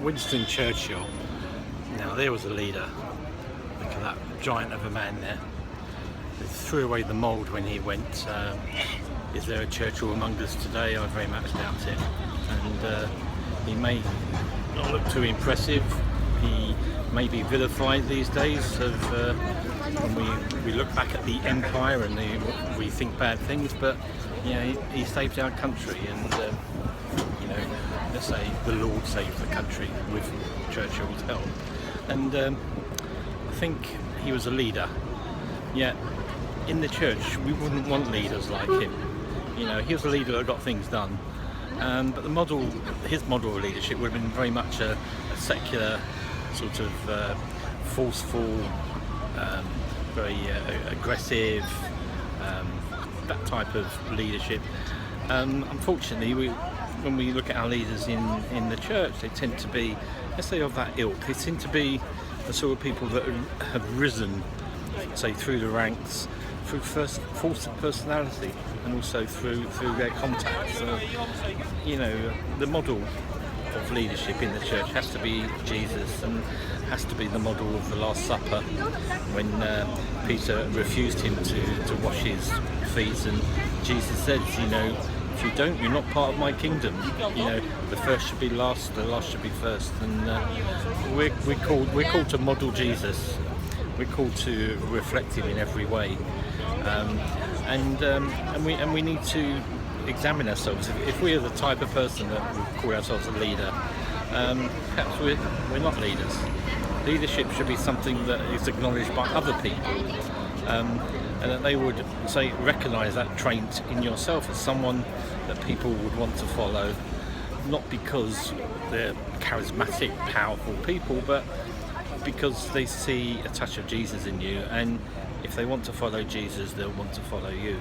Winston Churchill. Now there was a leader. Look at that giant of a man there. They threw away the mould when he went. Is there a Churchill among us today? I very much doubt it. And he may not look too impressive. He may be vilified these days. When we look back at the empire and we think bad things, but you know, he saved our country, and you know, let's say the Lord saved the country with Churchill's help. And I think he was a leader. Yet in the church, we wouldn't want leaders like him. You know, he was a leader that got things done. But his model of leadership would have been very much a secular, sort of forceful, very aggressive, that type of leadership. Unfortunately, when we look at our leaders in the church, they tend to be, let's say, of that ilk. They tend to be the sort of people that have risen, say, through the ranks, through force of personality, and also through their contacts. You know, the model of leadership in the church has to be Jesus, and has to be the model of the Last Supper, when Peter refused him to wash his feet, and Jesus says, you know, if you don't, you're not part of my kingdom. You know, the first should be last, the last should be first. And we're called to model Jesus. We're called to reflect him in every way, and we need to examine ourselves. If we are the type of person that we call ourselves a leader, perhaps we're not leaders. Leadership should be something that is acknowledged by other people, and that they would, say, recognise that trait in yourself as someone that people would want to follow, not because they're charismatic, powerful people, but because they see a touch of Jesus in you, and if they want to follow Jesus, they'll want to follow you.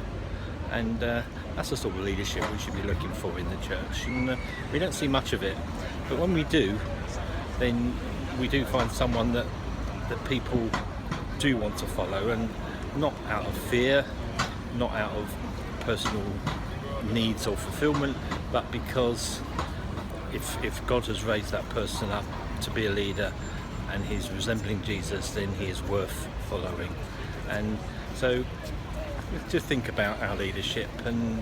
And that's the sort of leadership we should be looking for in the church. And we don't see much of it, but when we do, then we do find someone that people do want to follow, and not out of fear, not out of personal needs or fulfillment, but because if God has raised that person up to be a leader and he's resembling Jesus, then he is worth following. And so to think about our leadership, and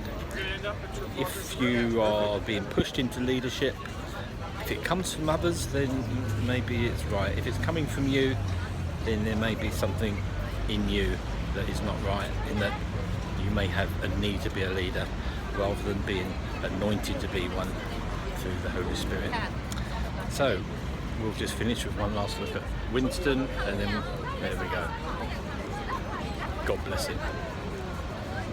if you are being pushed into leadership, if it comes from others, then maybe it's right. If it's coming from you, then there may be something in you that is not right, in that you may have a need to be a leader rather than being anointed to be one through the Holy Spirit. So we'll just finish with one last look at Winston, and then there we go. God bless him.